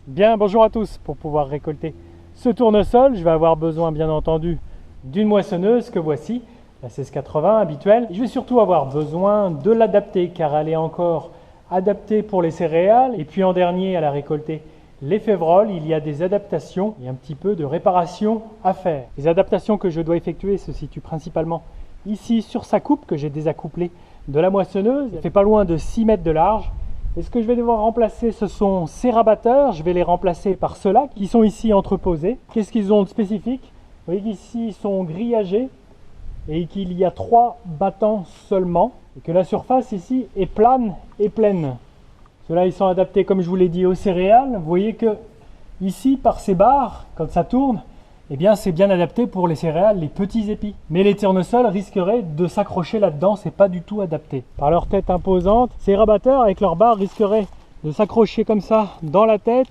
Bien, bonjour à tous. Pour pouvoir récolter ce tournesol, je vais avoir besoin bien entendu d'une moissonneuse que voici, la 1680 habituelle. Je vais surtout avoir besoin de l'adapter car elle est encore adaptée pour les céréales. Et puis en dernier, elle a récolté les févroles. Il y a des adaptations et un petit peu de réparation à faire. Les adaptations que je dois effectuer se situent principalement ici sur sa coupe que j'ai désaccouplée de la moissonneuse. Elle fait pas loin de 6 mètres de large. Et ce que je vais devoir remplacer, ce sont ces rabatteurs. Je vais les remplacer par ceux-là qui sont ici entreposés. Qu'est-ce qu'ils ont de spécifique? Vous voyez qu'ici, ils sont grillagés et qu'il y a 3 battants seulement. Et que la surface ici est plane et pleine. Ceux-là, ils sont adaptés, comme je vous l'ai dit, aux céréales. Vous voyez que ici, par ces barres, quand ça tourne, eh bien, c'est bien adapté pour les céréales, les petits épis. Mais les tournesols risqueraient de s'accrocher là-dedans, c'est pas du tout adapté. Par leur tête imposante, ces rabatteurs avec leurs barres risqueraient de s'accrocher comme ça dans la tête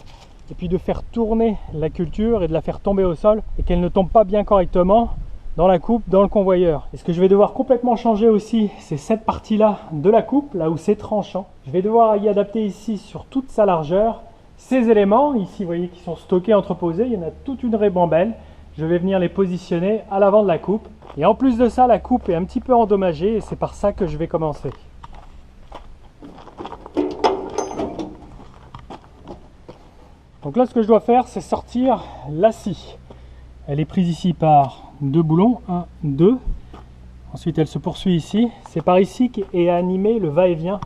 et puis de faire tourner la culture et de la faire tomber au sol et qu'elle ne tombe pas bien correctement dans la coupe, dans le convoyeur. Et ce que je vais devoir complètement changer aussi, c'est cette partie-là de la coupe, là où c'est tranchant. Je vais devoir y adapter ici sur toute sa largeur ces éléments, ici vous voyez qui sont stockés, entreposés, il y en a toute une ribambelle. Je vais venir les positionner à l'avant de la coupe. Et en plus de ça, la coupe est un petit peu endommagée et c'est par ça que je vais commencer. Donc là, ce que je dois faire, c'est sortir la scie. Elle est prise ici par 2 boulons, 1, 2. Ensuite, elle se poursuit ici. C'est par ici qu'est animé le va-et-vient.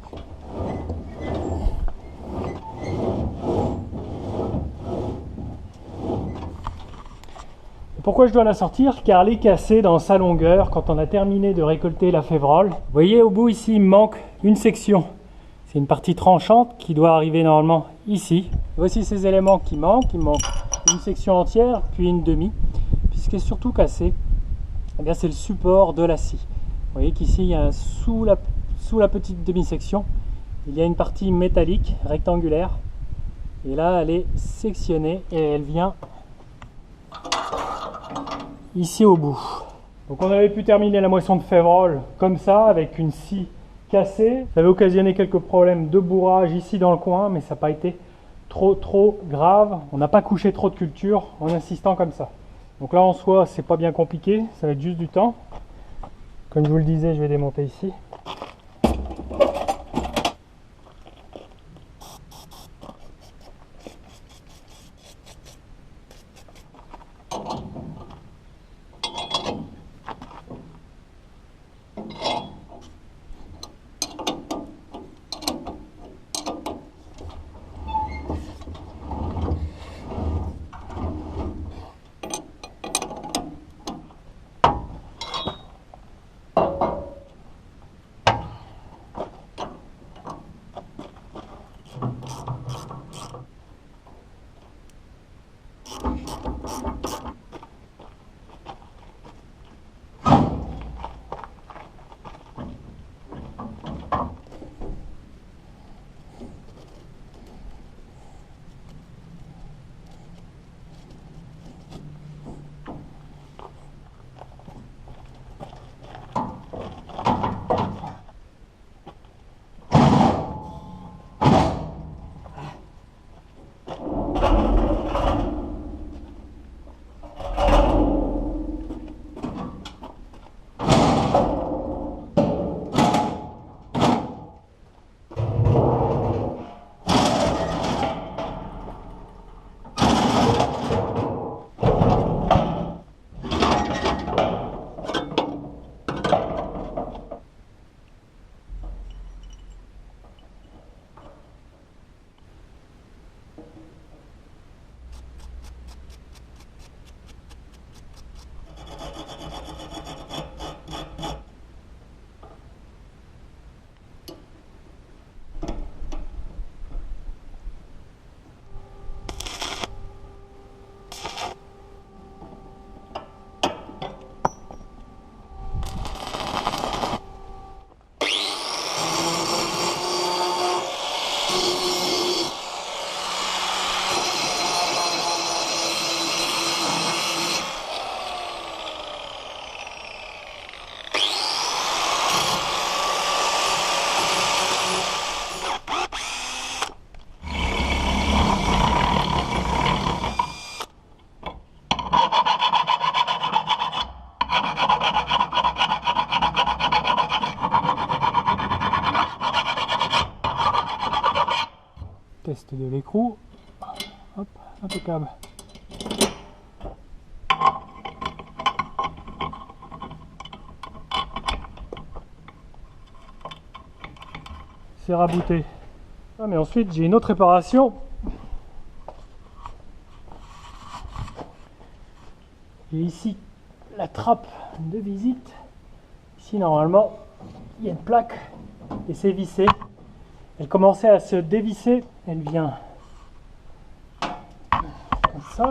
Pourquoi je dois la sortir? Car elle est cassée dans sa longueur quand on a terminé de récolter la févrole. Vous voyez au bout ici, il me manque une section. C'est une partie tranchante qui doit arriver normalement ici. Voici ces éléments qui manquent. Il manque une section entière, puis une demi. Puis ce qui est surtout cassé, eh bien, c'est le support de la scie. Vous voyez qu'ici, il y a sous la petite demi-section, il y a une partie métallique rectangulaire. Et là, elle est sectionnée et elle vient ici au bout. Donc on avait pu terminer la moisson de févrole comme ça, avec une scie cassée. Ça avait occasionné quelques problèmes de bourrage ici dans le coin, mais ça n'a pas été trop grave. On n'a pas couché trop de culture en insistant comme ça. Donc là en soi, c'est pas bien compliqué, ça va être juste du temps. Comme je vous le disais, je vais démonter ici. Test de l'écrou. Hop, impeccable. C'est rabouté. Ah, mais ensuite j'ai une autre réparation. J'ai ici la trappe de visite. Ici normalement il y a une plaque et c'est vissé. Elle commençait à se dévisser. Elle vient comme ça.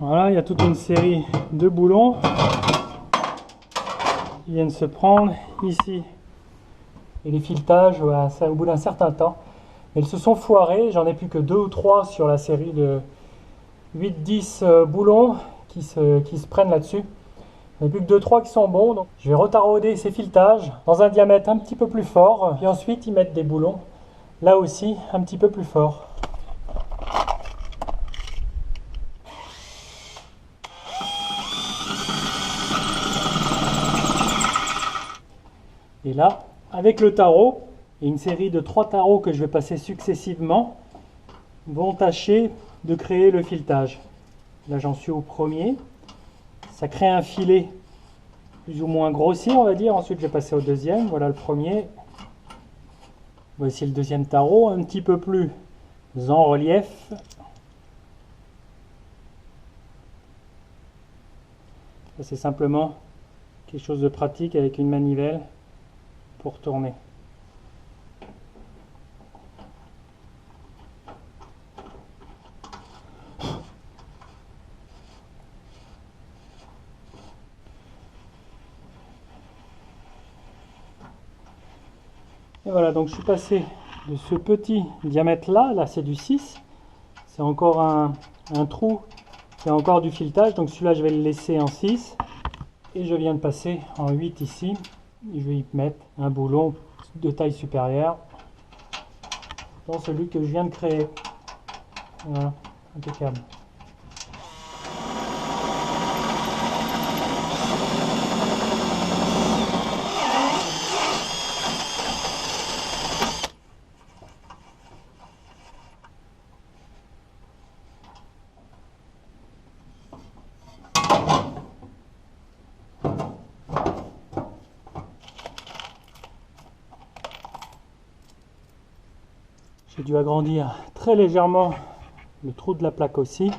Voilà, il y a toute une série de boulons qui viennent se prendre ici. Et les filetages au bout d'un certain temps. Ils se sont foirés. J'en ai plus que 2 ou 3 sur la série de 8-10 boulons qui se prennent là-dessus. Il n'y a plus que 2-3 qui sont bons. Donc je vais retarauder ces filetages dans un diamètre un petit peu plus fort. Puis ensuite y mettre des boulons là aussi un petit peu plus fort. Et là, avec le tarot et une série de 3 tarots que je vais passer successivement, vont tâcher de créer le filetage. Là j'en suis au premier. Ça crée un filet plus ou moins grossier, on va dire. Ensuite je vais passer au deuxième. Voilà le premier. Voici le deuxième tarot, un petit peu plus en relief. C'est simplement quelque chose de pratique avec une manivelle pour tourner. Et voilà, donc je suis passé de ce petit diamètre là c'est du 6. C'est encore un trou, c'est encore du filetage, donc celui-là je vais le laisser en 6. Et je viens de passer en 8 ici. Je vais y mettre un boulon de taille supérieure dans celui que je viens de créer. Voilà, impeccable. J'ai dû agrandir très légèrement le trou de la plaque aussi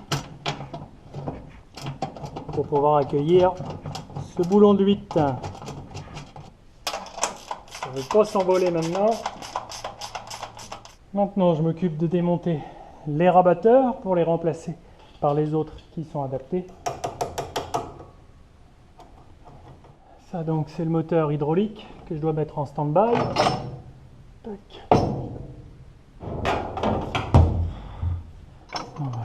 pour pouvoir accueillir ce boulon de 8. Ça ne va pas s'envoler maintenant. Maintenant, je m'occupe de démonter les rabatteurs pour les remplacer par les autres qui sont adaptés. Ça donc c'est le moteur hydraulique que je dois mettre en stand-by. Tac. Voilà.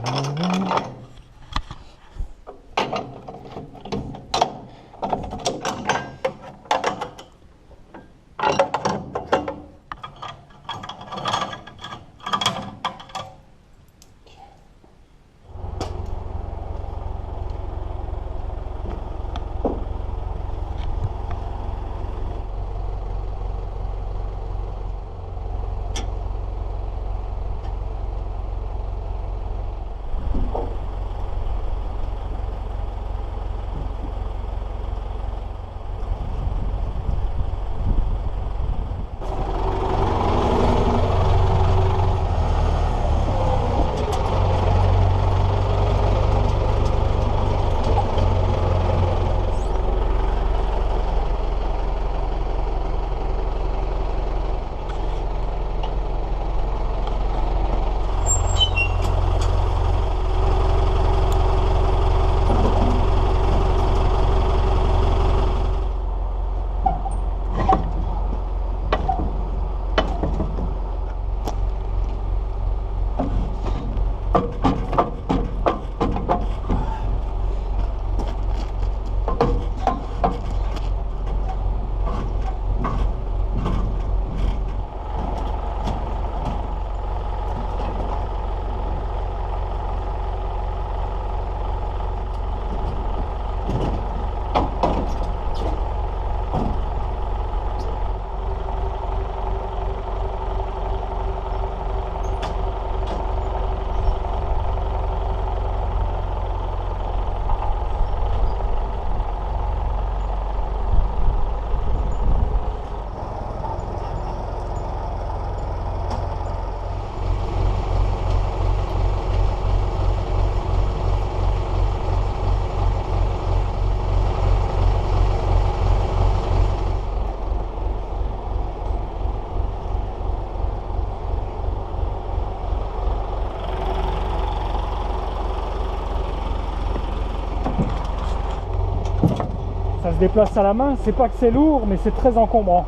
se déplace à la main. C'est pas que c'est lourd, mais c'est très encombrant.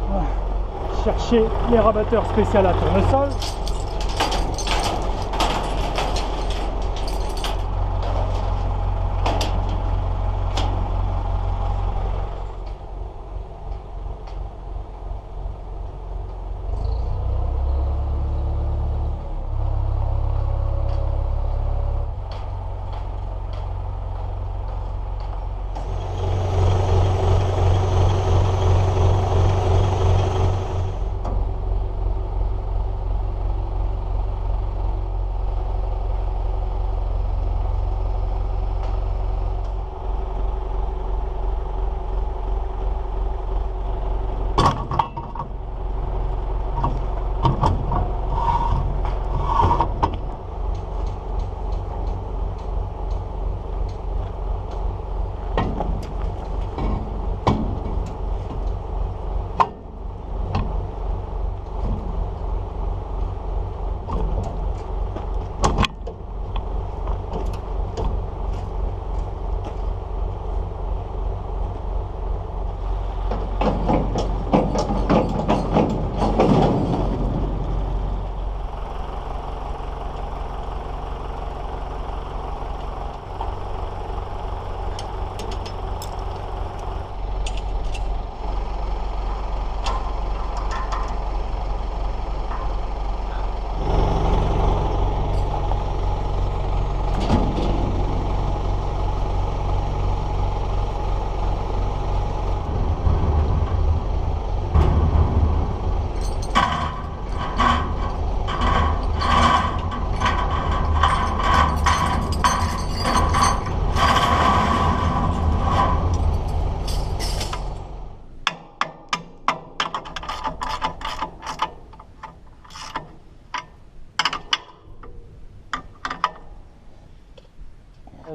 Voilà. Chercher les rabatteurs spéciaux à tournesol.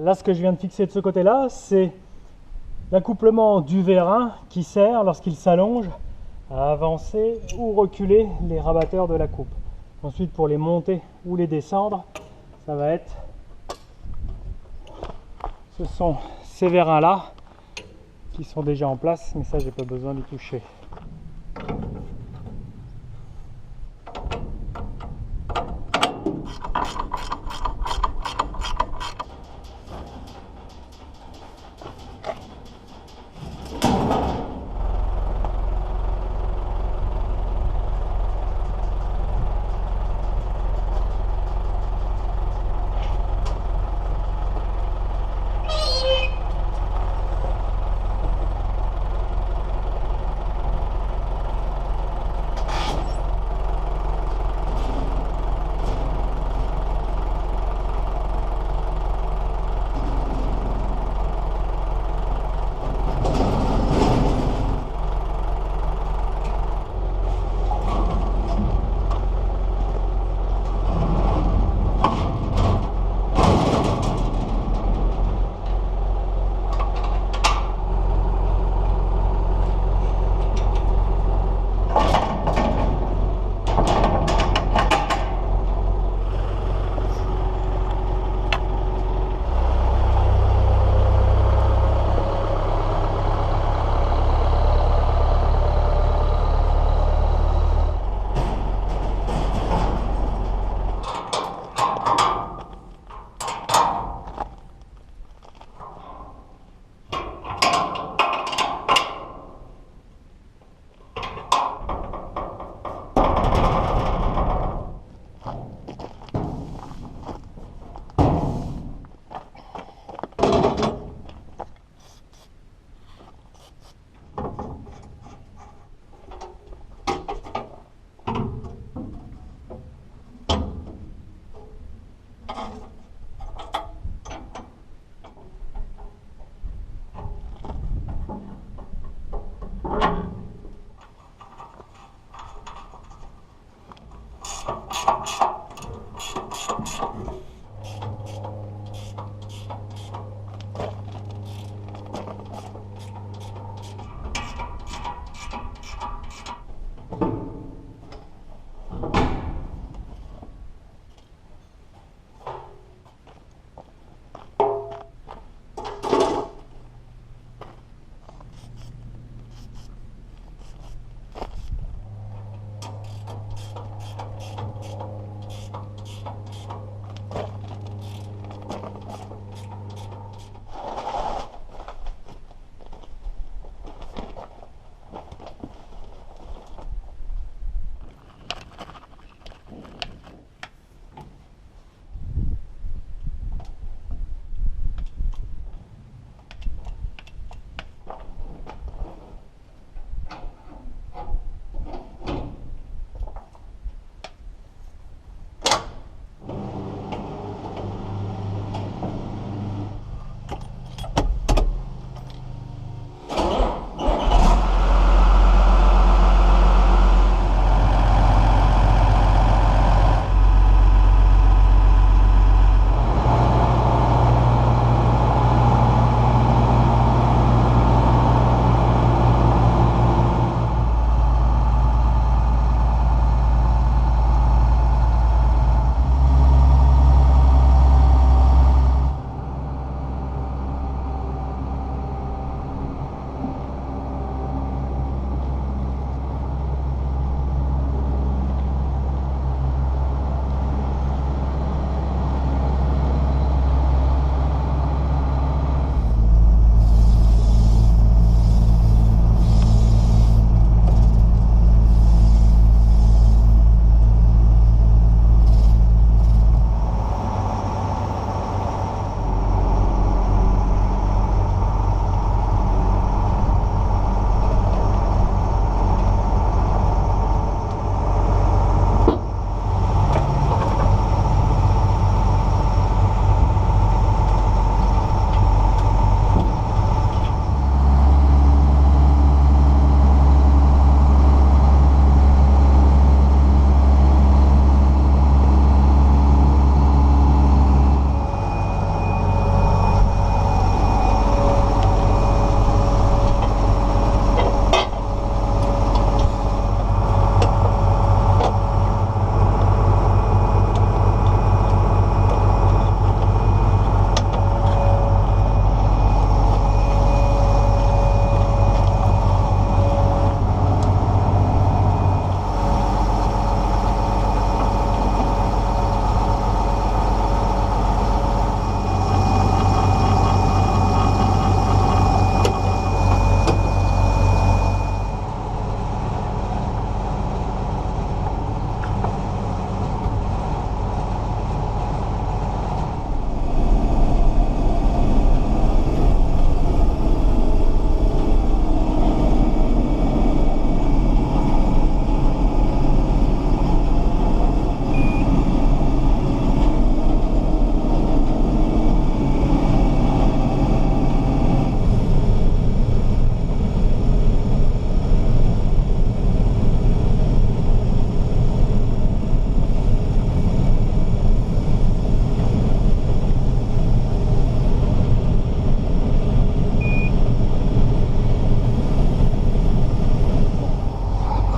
Là, ce que je viens de fixer de ce côté-là, c'est l'accouplement du vérin qui sert, lorsqu'il s'allonge, à avancer ou reculer les rabatteurs de la coupe. Ensuite, pour les monter ou les descendre, ça va être... Ce sont ces vérins-là qui sont déjà en place, mais ça, j'ai pas besoin d'y toucher.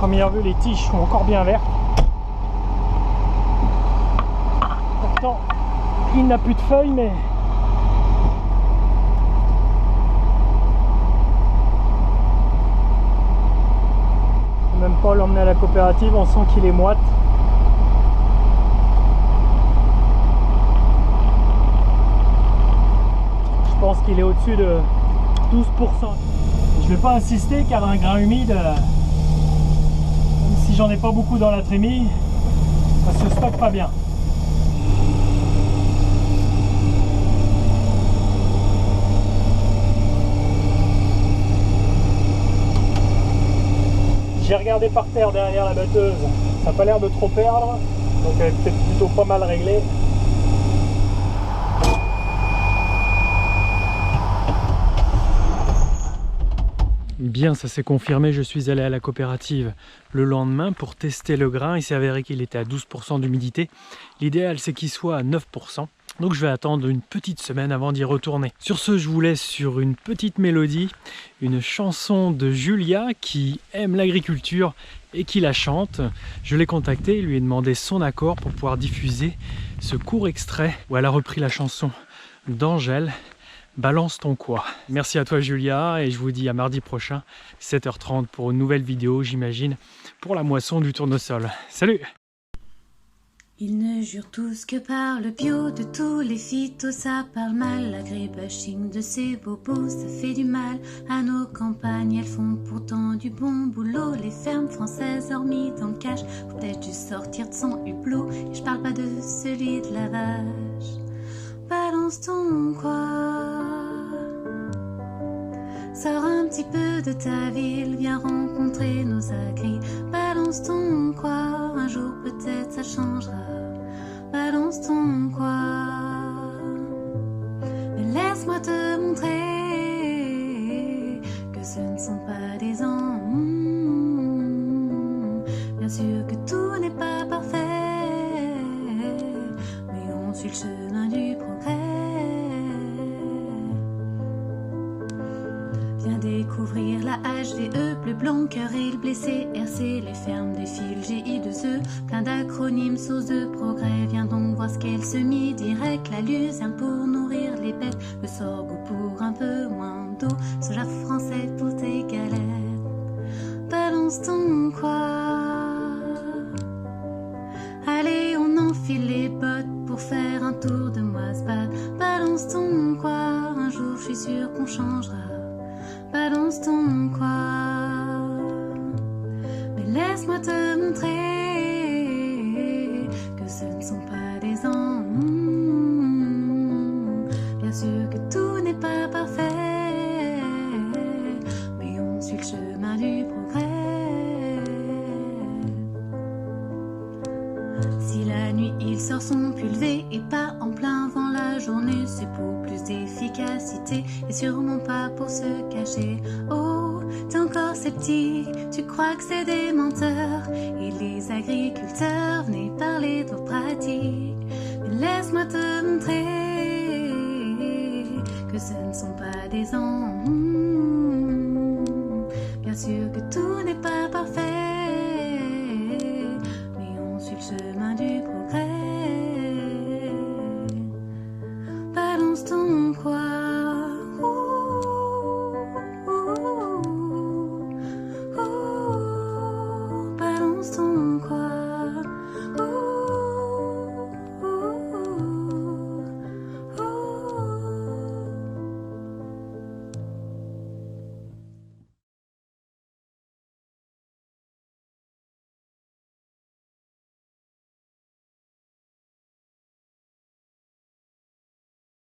Première vue, les tiges sont encore bien vertes. Pourtant, il n'a plus de feuilles, mais je ne peux même pas l'emmener à la coopérative, on sent qu'il est moite. Je pense qu'il est au-dessus de 12%. Je ne vais pas insister car un grain humide, même si j'en ai pas beaucoup dans la trémie, ça se stocke pas bien. J'ai regardé par terre derrière la batteuse, ça n'a pas l'air de trop perdre, donc elle est peut-être plutôt pas mal réglée. Bien, ça s'est confirmé, je suis allé à la coopérative le lendemain pour tester le grain. Il s'est avéré qu'il était à 12% d'humidité. L'idéal, c'est qu'il soit à 9%. Donc je vais attendre une petite semaine avant d'y retourner. Sur ce, je vous laisse sur une petite mélodie, une chanson de Julia qui aime l'agriculture et qui la chante. Je l'ai contactée, lui ai demandé son accord pour pouvoir diffuser ce court extrait où elle a repris la chanson d'Angèle. Balance ton quoi. Merci à toi Julia et je vous dis à mardi prochain 7h30 pour une nouvelle vidéo, j'imagine, pour la moisson du tournesol. Salut! Ils ne jurent tous que par le bio de tous les phytos, ça parle mal. L'agribashing de ces bobos, ça fait du mal à nos campagnes. Elles font pourtant du bon boulot. Les fermes françaises hormis dans le cash, faut peut-être juste sortir de son hublot. Et je parle pas de celui de la vache. Balance ton quoi. Sors un petit peu de ta ville, viens rencontrer nos agris. Balance ton quoi, un jour peut-être ça changera. Balance ton quoi. Mais laisse-moi te montrer que ce ne sont pas des ans. Bien sûr que tout n'est pas parfait, mais on suit le chemin du progrès. Viens découvrir la HVE, bleu, blanc, cœur et le blessé, RC, les fermes des fils, GI2E, plein d'acronymes, source de progrès. Viens donc voir ce qu'est le semi-direct, la luzerne pour nourrir les bêtes, le sorgho pour un peu moins d'eau, soja français pour tes galettes. Balance ton quoi. Allez, on enfile les bottes pour faire un tour de moise-bad. Balance ton quoi, un jour je suis sûre qu'on changera. Balance ton quoi. Mais laisse-moi te montrer que ce ne sont pas des ans. Bien sûr que tout n'est pas parfait, mais on suit le chemin du progrès. Si la nuit il sort son pull levé et pas en plein vent la journée, c'est pour plus d'efficacité et sûrement pas pour se cacher. Oh, t'es encore sceptique, tu crois que c'est des menteurs et les agriculteurs venaient parler de vos pratiques. Mais laisse-moi te montrer que ce ne sont pas des ans. Bien sûr que tout